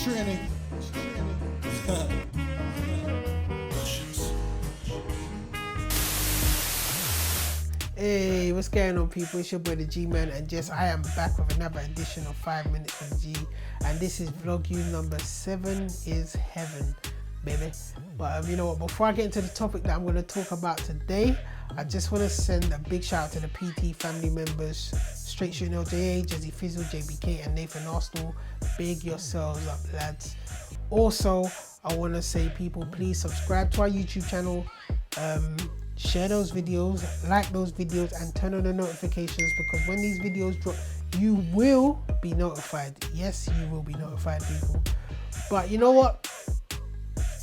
Trini. Hey, what's going on, people? It's your boy DaGman, and yes, I am back with another edition of 5 Minutes with G, and this is Vlogume number 7 is heaven, baby. But you know what, before I get into the topic that I'm going to talk about today, I just want to send a big shout out to the PT family members, Straight Shooting LJA, Jazzy Fizzle, JBK and Nathan Arsenal. Big yourselves up, lads. Also, I want to say, people, please subscribe to our YouTube channel, share those videos, like those videos, and turn on the notifications, because when these videos drop, you will be notified. Yes, you will be notified, people. But you know what?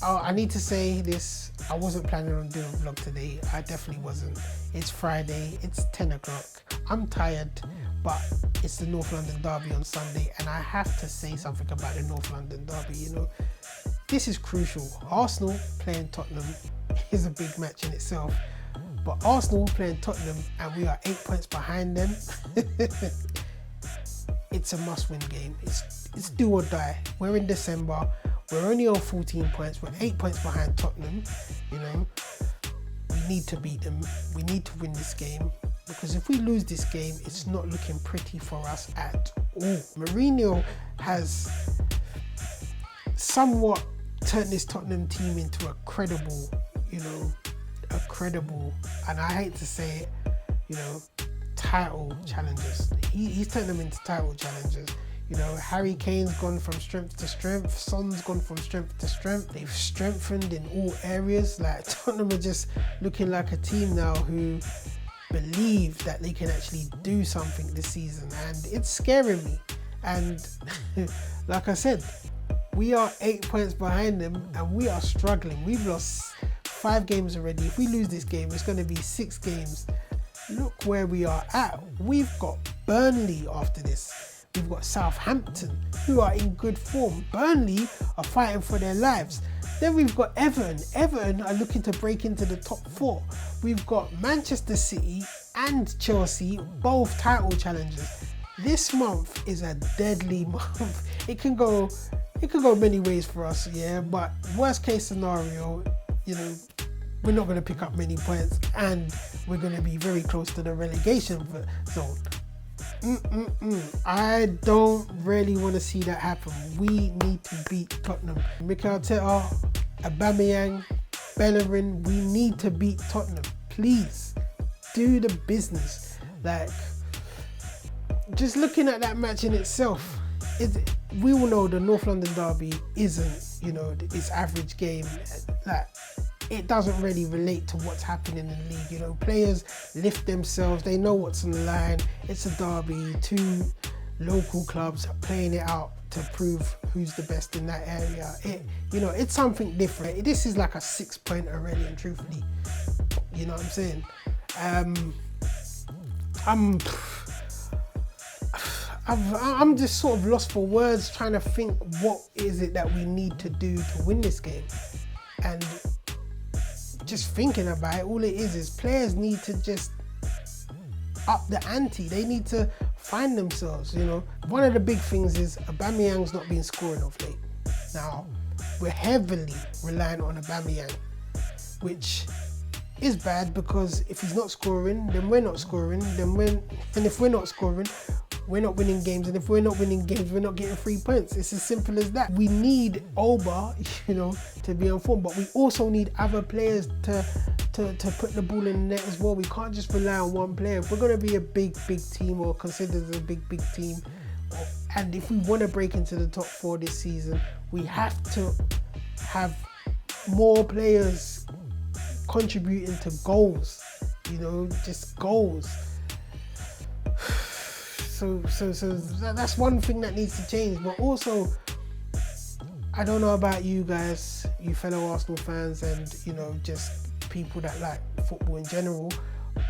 I need to say this. I wasn't planning on doing a vlog today. I definitely wasn't. It's Friday. It's 10 o'clock. I'm tired, but it's the North London Derby on Sunday, and I have to say something about the North London Derby. You know, this is crucial. Arsenal playing Tottenham is a big match in itself, but Arsenal playing Tottenham and we are 8 points behind them. It's a must-win game. It's do or die. We're in December. We're only on 14 points. We're 8 points behind Tottenham. You know, we need to beat them. We need to win this game, because if we lose this game, it's not looking pretty for us at all. Mourinho has somewhat turned this Tottenham team into a credible, and I hate to say it, title challengers. He's turned them into title challengers. You know, Harry Kane's gone from strength to strength. Son's gone from strength to strength. They've strengthened in all areas. Like, Tottenham are just looking like a team now who believe that they can actually do something this season, and it's scaring me. And like I said, we are 8 points behind them and we are struggling. We've lost 5 games already. If we lose this game, it's going to be 6 games. Look where we are at. We've got Burnley after this. We've got Southampton, who are in good form. Burnley are fighting for their lives. Then we've got Everton. Everton are looking to break into the top 4. We've got Manchester City and Chelsea, both title challengers. This month is a deadly month. It can go many ways for us, yeah, but worst case scenario, we're not going to pick up many points and we're going to be very close to the relegation zone. I don't really want to see that happen. We need to beat Tottenham. Mikel Arteta, Aubameyang, Bellerin, we need to beat Tottenham. Please do the business. Like, just looking at that match in itself, we all know the North London Derby isn't, its average game. Like, it doesn't really relate to what's happening in the league. Players lift themselves. They know what's on the line. It's a derby. 2 local clubs are playing it out to prove who's the best in that area. It's something different. This is like a 6-point already, and truthfully, you know what I'm saying? I'm just sort of lost for words, trying to think what is it that we need to do to win this game. And just thinking about it, all it is players need to just up the ante. They need to find themselves, One of the big things is Aubameyang's not been scoring of late. Now, we're heavily reliant on Aubameyang, which is bad, because if he's not scoring, then we're not scoring. And if we're not scoring, we're not winning games, and if we're not winning games, we're not getting 3 points. It's as simple as that. We need Oba, to be on form, but we also need other players to put the ball in the net as well. We can't just rely on one player. If we're going to be a big team, or considered as a big team, and if we want to break into the top 4 this season, we have to have more players contributing to goals, just goals. So that's one thing that needs to change. But also, I don't know about you guys, you fellow Arsenal fans, and just people that like football in general,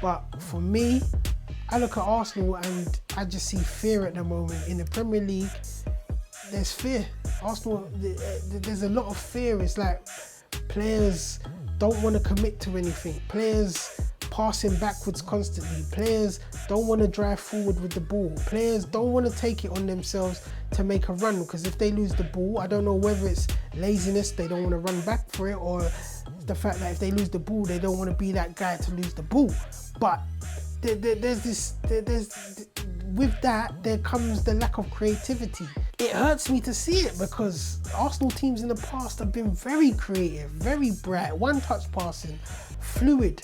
but for me, I look at Arsenal and I just see fear at the moment. In the Premier League, there's fear. Arsenal, there's a lot of fear. It's like players don't want to commit to anything. Players passing backwards constantly. Players don't want to drive forward with the ball. Players don't want to take it on themselves to make a run, because if they lose the ball, I don't know whether it's laziness, they don't want to run back for it, or the fact that if they lose the ball, they don't want to be that guy to lose the ball. But with that, there comes the lack of creativity. It hurts me to see it, because Arsenal teams in the past have been very creative, very bright, one-touch passing, fluid,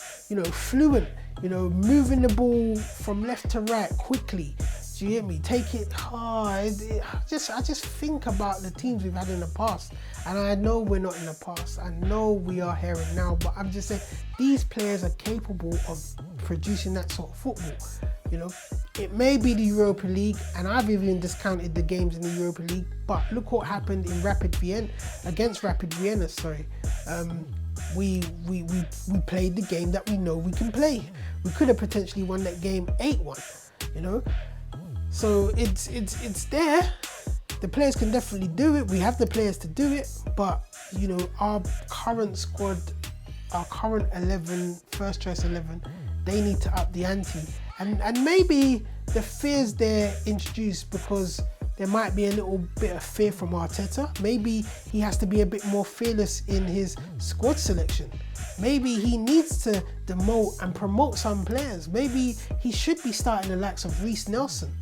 fluent, moving the ball from left to right quickly. Do you hear me? Take it hard. I just think about the teams we've had in the past, and I know we're not in the past. I know we are here and now, but I'm just saying these players are capable of producing that sort of football. It may be the Europa League, and I've even discounted the games in the Europa League, but look what happened in against Rapid Vienna. We played the game that we know we can play. We could have potentially won that game 8-1, So it's there. The players can definitely do it. We have the players to do it, but our current squad, our current 11, first choice 11, they need to up the ante. And maybe the fears they're introduced because there might be a little bit of fear from Arteta. Maybe he has to be a bit more fearless in his squad selection. Maybe he needs to demote and promote some players. Maybe he should be starting the likes of Reiss Nelson.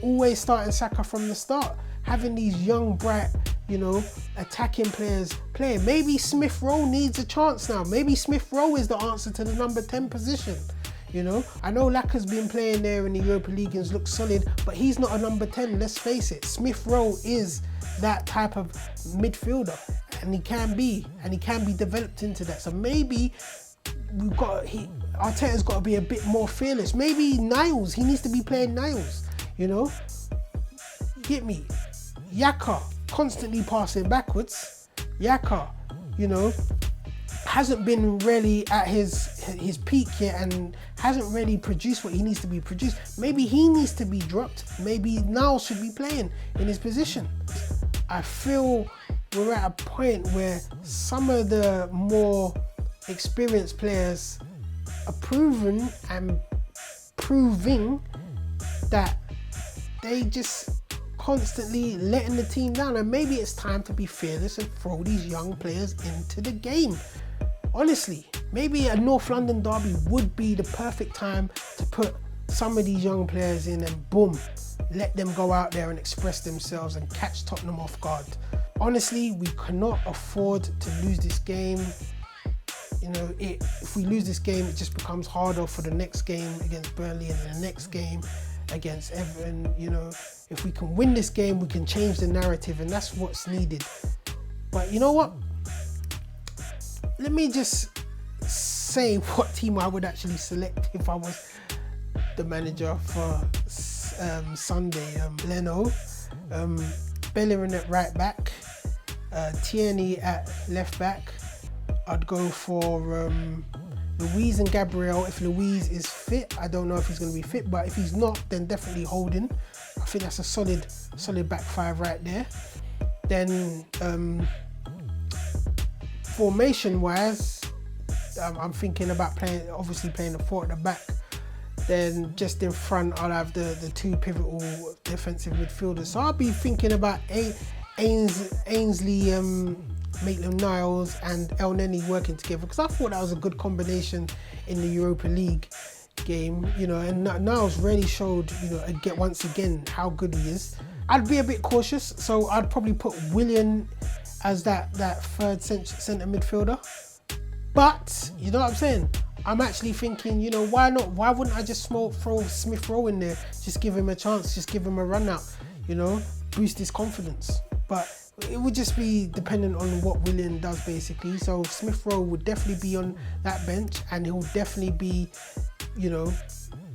Always starting Saka from the start. Having these young, bright, attacking players playing. Maybe Smith Rowe needs a chance now. Maybe Smith Rowe is the answer to the number 10 position. I know Laka's been playing there in the Europa League and looks solid, but he's not a number 10, let's face it. Smith Rowe is that type of midfielder, and he can be developed into that. So maybe Arteta's got to be a bit more fearless. Maybe Niles, he needs to be playing Niles, Get me? Yaka, constantly passing backwards. Yaka, hasn't been really at his peak yet and hasn't really produced what he needs to be produced. Maybe he needs to be dropped. Maybe Niles should be playing in his position. I feel we're at a point where some of the more experienced players are proven and proving that they just constantly letting the team down, and maybe it's time to be fearless and throw these young players into the game. Honestly, maybe a North London derby would be the perfect time to put some of these young players in and boom, let them go out there and express themselves and catch Tottenham off guard. Honestly, we cannot afford to lose this game. If we lose this game, it just becomes harder for the next game against Burnley and the next game against Everton. If we can win this game, we can change the narrative, and that's what's needed. But you know what? Let me just say what team I would actually select if I was the manager for Sunday. Leno, Bellerin at right back, Tierney at left back. I'd go for Luiz and Gabriel. If Luiz is fit, I don't know if he's going to be fit, but if he's not, then definitely Holding. I think that's a solid back five right there. Then formation wise, I'm thinking about playing the 4 at the back. Then just in front, I'll have the 2 pivotal defensive midfielders. So I'll be thinking about Ainsley, Maitland-Niles and El Neni working together, because I thought that was a good combination in the Europa League game, and Niles really showed, once again how good he is. I'd be a bit cautious, so I'd probably put Willian as that third centre midfielder. But you know what I'm saying? I'm actually thinking, why not? Why wouldn't I just throw Smith Rowe in there? Just give him a chance, just give him a run out, boost his confidence. But it would just be dependent on what Willian does, basically. So Smith Rowe would definitely be on that bench, and he'll definitely be,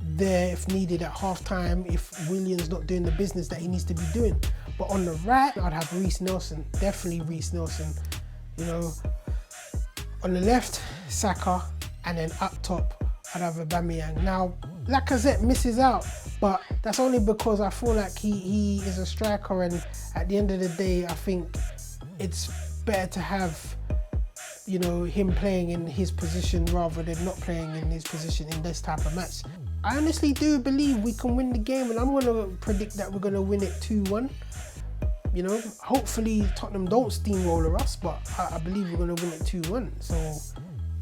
there if needed at half time if Willian's not doing the business that he needs to be doing. But on the right, I'd have Reiss Nelson, definitely Reiss Nelson. On the left, Saka, and then up top, I'd have Aubameyang. Now, Lacazette misses out, but that's only because I feel like he is a striker, and at the end of the day, I think it's better to have you know, him playing in his position rather than not playing in his position in this type of match. I honestly do believe we can win the game, and I'm going to predict that we're going to win it 2-1. You know, hopefully Tottenham don't steamroller us, but I believe we're going to win it 2-1. So,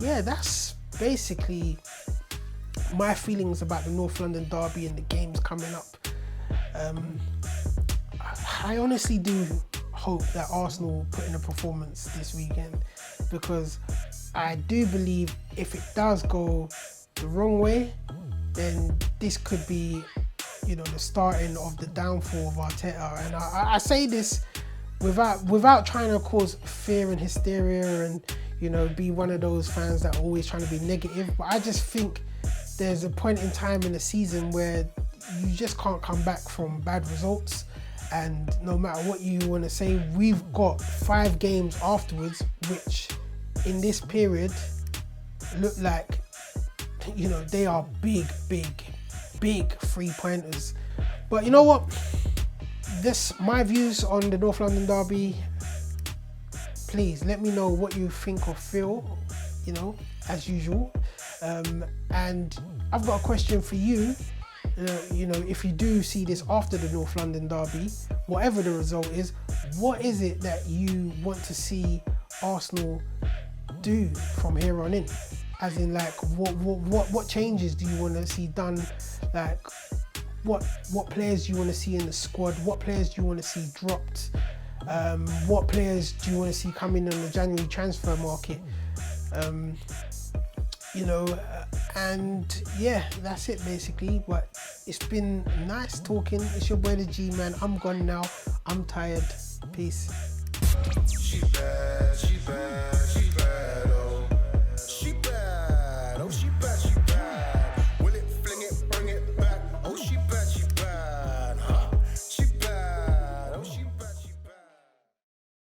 yeah, that's basically my feelings about the North London derby and the games coming up. I honestly do hope that Arsenal put in a performance this weekend, because I do believe if it does go the wrong way, then this could be, you know, the starting of the downfall of Arteta. And I say this without trying to cause fear and hysteria and, you know, be one of those fans that are always trying to be negative, but I just think there's a point in time in the season where you just can't come back from bad results. And no matter what you want to say, we've got 5 games afterwards, which in this period look like, you know, they are big 3-pointers. But you know what? My views on the North London derby. Please let me know what you think or feel, you know, as usual. And I've got a question for you. You know, if you do see this after the North London derby, whatever the result is, what is it that you want to see Arsenal do from here on in? As in, like, what changes do you want to see done? Like, what players do you want to see in the squad? What players do you want to see dropped? What players do you want to see coming on the January transfer market? You know, and yeah, that's it basically. But it's been nice talking. It's your boy the G-Man. I'm gone now. I'm tired. Peace. She bad.